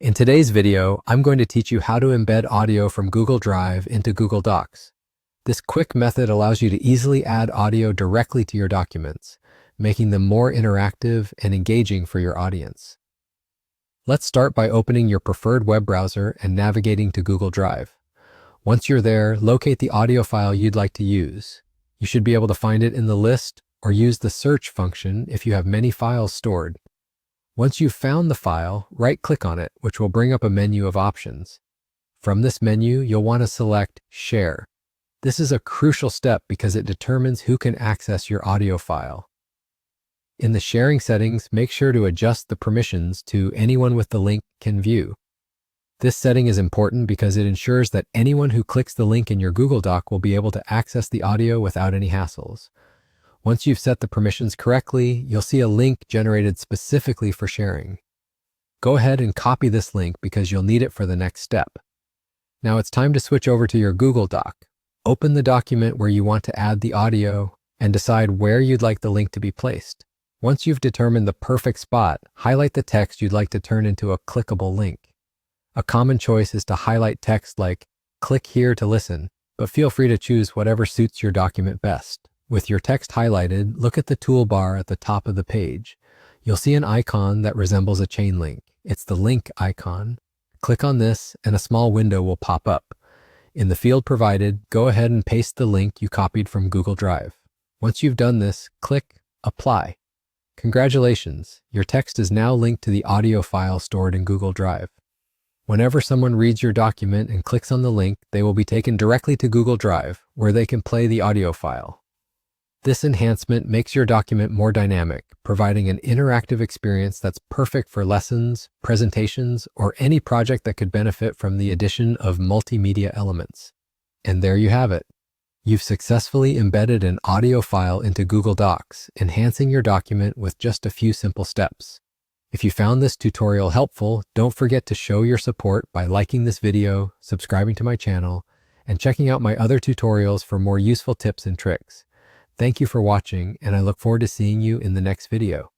In today's video, I'm going to teach you how to embed audio from Google Drive into Google Docs. This quick method allows you to easily add audio directly to your documents, making them more interactive and engaging for your audience. Let's start by opening your preferred web browser and navigating to Google Drive. Once you're there, locate the audio file you'd like to use. You should be able to find it in the list or use the search function if you have many files stored. Once you've found the file, right-click on it, which will bring up a menu of options. From this menu, you'll want to select Share. This is a crucial step because it determines who can access your audio file. In the sharing settings, make sure to adjust the permissions to anyone with the link can view. This setting is important because it ensures that anyone who clicks the link in your Google Doc will be able to access the audio without any hassles. Once you've set the permissions correctly, you'll see a link generated specifically for sharing. Go ahead and copy this link because you'll need it for the next step. Now it's time to switch over to your Google Doc. Open the document where you want to add the audio and decide where you'd like the link to be placed. Once you've determined the perfect spot, highlight the text you'd like to turn into a clickable link. A common choice is to highlight text like, "Click here to listen," but feel free to choose whatever suits your document best. With your text highlighted, look at the toolbar at the top of the page. You'll see an icon that resembles a chain link. It's the link icon. Click on this and a small window will pop up. In the field provided, go ahead and paste the link you copied from Google Drive. Once you've done this, click Apply. Congratulations, your text is now linked to the audio file stored in Google Drive. Whenever someone reads your document and clicks on the link, they will be taken directly to Google Drive, where they can play the audio file. This enhancement makes your document more dynamic, providing an interactive experience that's perfect for lessons, presentations, or any project that could benefit from the addition of multimedia elements. And there you have it. You've successfully embedded an audio file into Google Docs, enhancing your document with just a few simple steps. If you found this tutorial helpful, don't forget to show your support by liking this video, subscribing to my channel, and checking out my other tutorials for more useful tips and tricks. Thank you for watching, and I look forward to seeing you in the next video.